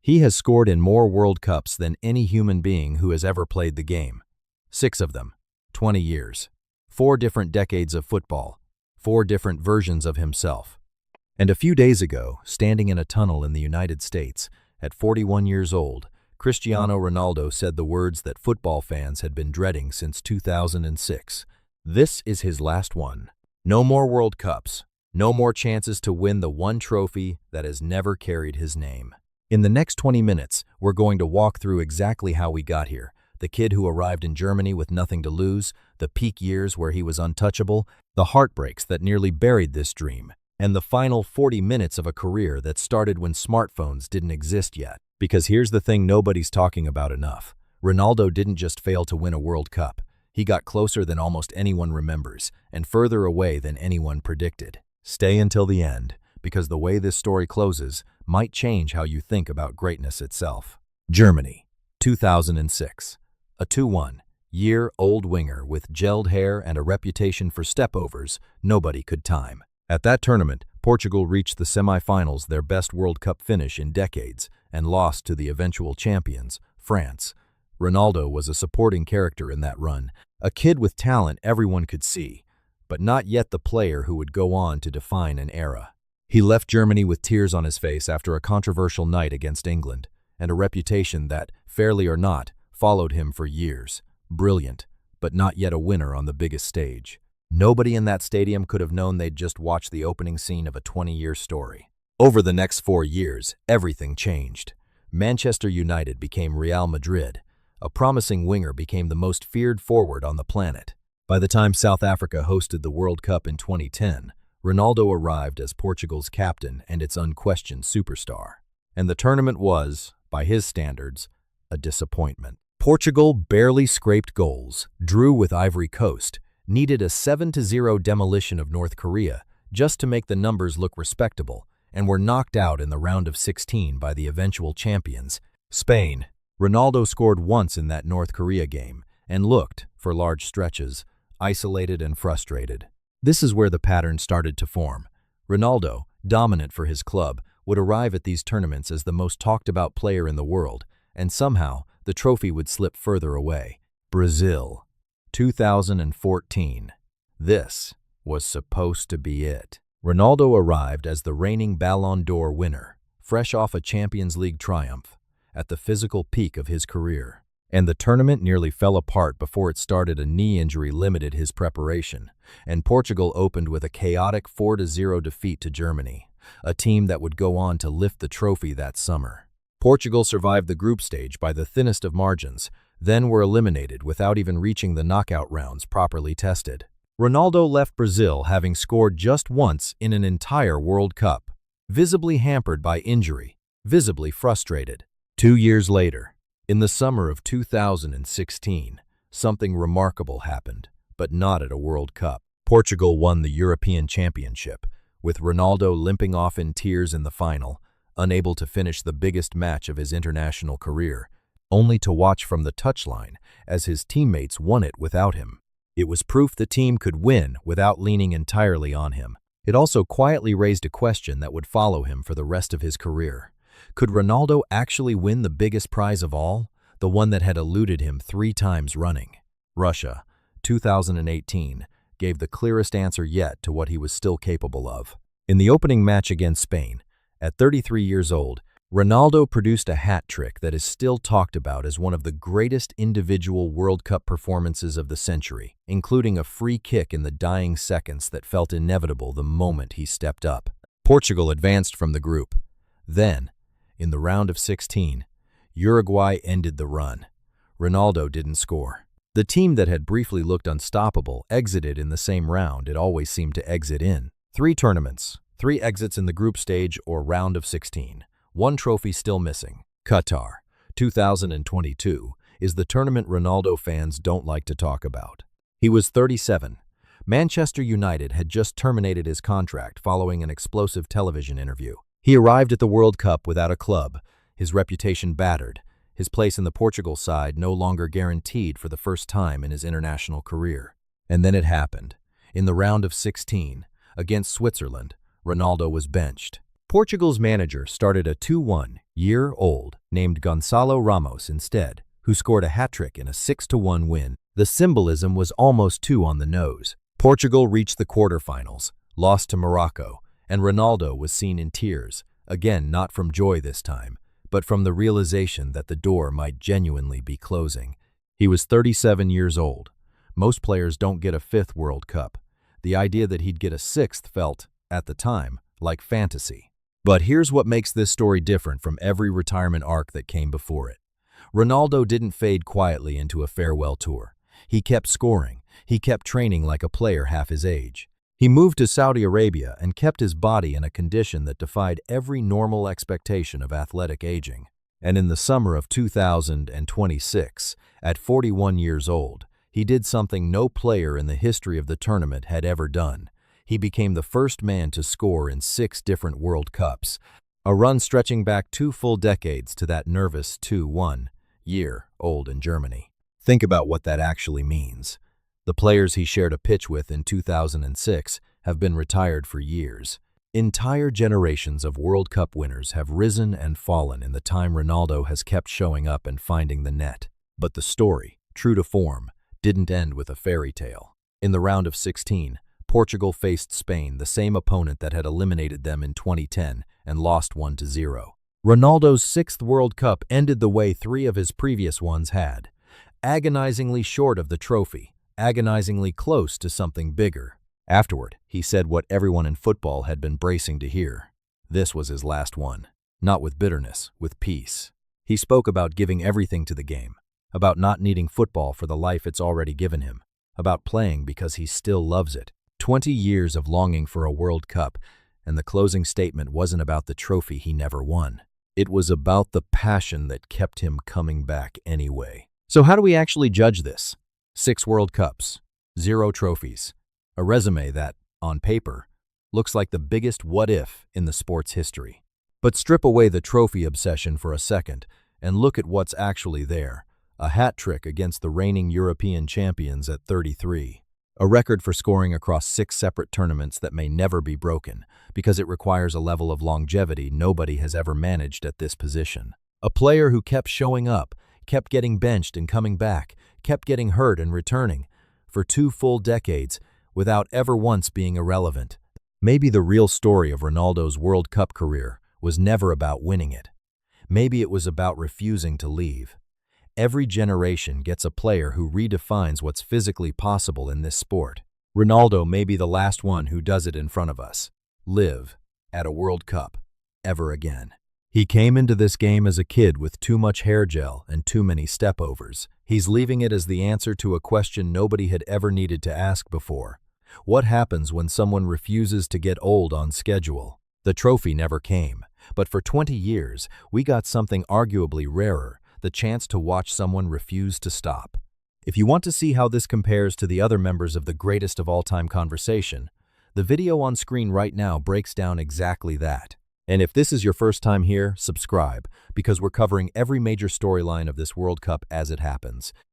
He has scored in more World Cups than any human being who has ever played the game. 6 of them, 20 years. 4 different decades of football. 4 different versions of himself. And a few days ago, standing in a tunnel in the United States, at 41 years old, Cristiano Ronaldo said the words that football fans had been dreading since 2006. This is his last one. No more World Cups. No more chances to win the one trophy that has never carried his name. In the next 20 minutes, we're going to walk through exactly how we got here. The kid who arrived in Germany with nothing to lose, the peak years where he was untouchable, the heartbreaks that nearly buried this dream, and the final 40 minutes of a career that started when smartphones didn't exist yet. Because here's the thing nobody's talking about enough. Ronaldo didn't just fail to win a World Cup. He got closer than almost anyone remembers, and further away than anyone predicted. Stay until the end, because the way this story closes might change how you think about greatness itself. Germany, 2006. A 21-year-old winger with gelled hair and a reputation for stepovers nobody could time. At that tournament, Portugal reached the semi-finals, their best World Cup finish in decades, and lost to the eventual champions, France. Ronaldo was a supporting character in that run, a kid with talent everyone could see, but not yet the player who would go on to define an era. He left Germany with tears on his face after a controversial night against England, and a reputation that, fairly or not, followed him for years. Brilliant, but not yet a winner on the biggest stage. Nobody in that stadium could have known they'd just watched the opening scene of a 20-year story. Over the next 4 years, everything changed. Manchester United became Real Madrid. A promising winger became the most feared forward on the planet. By the time South Africa hosted the World Cup in 2010, Ronaldo arrived as Portugal's captain and its unquestioned superstar. And the tournament was, by his standards, a disappointment. Portugal barely scraped goals, drew with Ivory Coast, needed a 7-0 demolition of North Korea just to make the numbers look respectable, and were knocked out in the round of 16 by the eventual champions, Spain. Ronaldo scored once in that North Korea game and looked, for large stretches, isolated and frustrated. This is where the pattern started to form. Ronaldo, dominant for his club, would arrive at these tournaments as the most talked-about player in the world, and somehow the trophy would slip further away. Brazil, 2014. This was supposed to be it. Ronaldo arrived as the reigning Ballon d'Or winner, fresh off a Champions League triumph, at the physical peak of his career. And the tournament nearly fell apart before it started. A knee injury limited his preparation, and Portugal opened with a chaotic 4-0 defeat to Germany, a team that would go on to lift the trophy that summer. Portugal survived the group stage by the thinnest of margins, then were eliminated without even reaching the knockout rounds properly tested. Ronaldo left Brazil having scored just once in an entire World Cup, visibly hampered by injury, visibly frustrated. 2 years later, in the summer of 2016, something remarkable happened, but not at a World Cup. Portugal won the European Championship, with Ronaldo limping off in tears in the final, unable to finish the biggest match of his international career, only to watch from the touchline as his teammates won it without him. It was proof the team could win without leaning entirely on him. It also quietly raised a question that would follow him for the rest of his career. Could Ronaldo actually win the biggest prize of all, the one that had eluded him 3 times running? Russia, 2018, gave the clearest answer yet to what he was still capable of. In the opening match against Spain, at 33 years old, Ronaldo produced a hat trick that is still talked about as one of the greatest individual World Cup performances of the century, including a free kick in the dying seconds that felt inevitable the moment he stepped up. Portugal advanced from the group. Then, in the round of 16, Uruguay ended the run. Ronaldo didn't score. The team that had briefly looked unstoppable exited in the same round it always seemed to exit in. 3 tournaments, 3 exits in the group stage or round of 16. 1 trophy still missing. Qatar, 2022, is the tournament Ronaldo fans don't like to talk about. He was 37. Manchester United had just terminated his contract following an explosive television interview. He arrived at the World Cup without a club, his reputation battered, his place in the Portugal side no longer guaranteed for the first time in his international career. And then it happened. In the round of 16, against Switzerland, Ronaldo was benched. Portugal's manager started a 21-year-old named Gonzalo Ramos instead, who scored a hat-trick in a 6-1 win. The symbolism was almost too on the nose. Portugal reached the quarterfinals, lost to Morocco, and Ronaldo was seen in tears, again not from joy this time, but from the realization that the door might genuinely be closing. He was 37 years old. Most players don't get a fifth World Cup. The idea that he'd get a sixth felt, at the time, like fantasy. But here's what makes this story different from every retirement arc that came before it. Ronaldo didn't fade quietly into a farewell tour. He kept scoring. He kept training like a player half his age. He moved to Saudi Arabia and kept his body in a condition that defied every normal expectation of athletic aging. And in the summer of 2026, at 41 years old, he did something no player in the history of the tournament had ever done. He became the first man to score in 6 different World Cups, a run stretching back 2 full decades to that nervous 2-1 year old in Germany. Think about what that actually means. The players he shared a pitch with in 2006 have been retired for years. Entire generations of World Cup winners have risen and fallen in the time Ronaldo has kept showing up and finding the net. But the story, true to form, didn't end with a fairy tale. In the round of 16, Portugal faced Spain, the same opponent that had eliminated them in 2010 and lost 1-0. Ronaldo's 6th World Cup ended the way 3 of his previous ones had. Agonizingly short of the trophy, agonizingly close to something bigger. Afterward, he said what everyone in football had been bracing to hear. This was his last one. Not with bitterness, with peace. He spoke about giving everything to the game, about not needing football for the life it's already given him, about playing because he still loves it. 20 years of longing for a World Cup, and the closing statement wasn't about the trophy he never won. It was about the passion that kept him coming back anyway. So how do we actually judge this? 6 World Cups, 0 trophies, a resume that, on paper, looks like the biggest what-if in the sport's history. But strip away the trophy obsession for a second and look at what's actually there. A hat trick against the reigning European champions at 33. A record for scoring across 6 separate tournaments that may never be broken because it requires a level of longevity nobody has ever managed at this position. A player who kept showing up, kept getting benched and coming back, kept getting hurt and returning, for 2 full decades without ever once being irrelevant. Maybe the real story of Ronaldo's World Cup career was never about winning it. Maybe it was about refusing to leave. Every generation gets a player who redefines what's physically possible in this sport. Ronaldo may be the last one who does it in front of us. Live at a World Cup ever again. He came into this game as a kid with too much hair gel and too many stepovers. He's leaving it as the answer to a question nobody had ever needed to ask before. What happens when someone refuses to get old on schedule? The trophy never came, but for 20 years, we got something arguably rarer, the chance to watch someone refuse to stop. If you want to see how this compares to the other members of the greatest of all-time conversation, the video on screen right now breaks down exactly that. And if this is your first time here, subscribe, because we're covering every major storyline of this World Cup as it happens.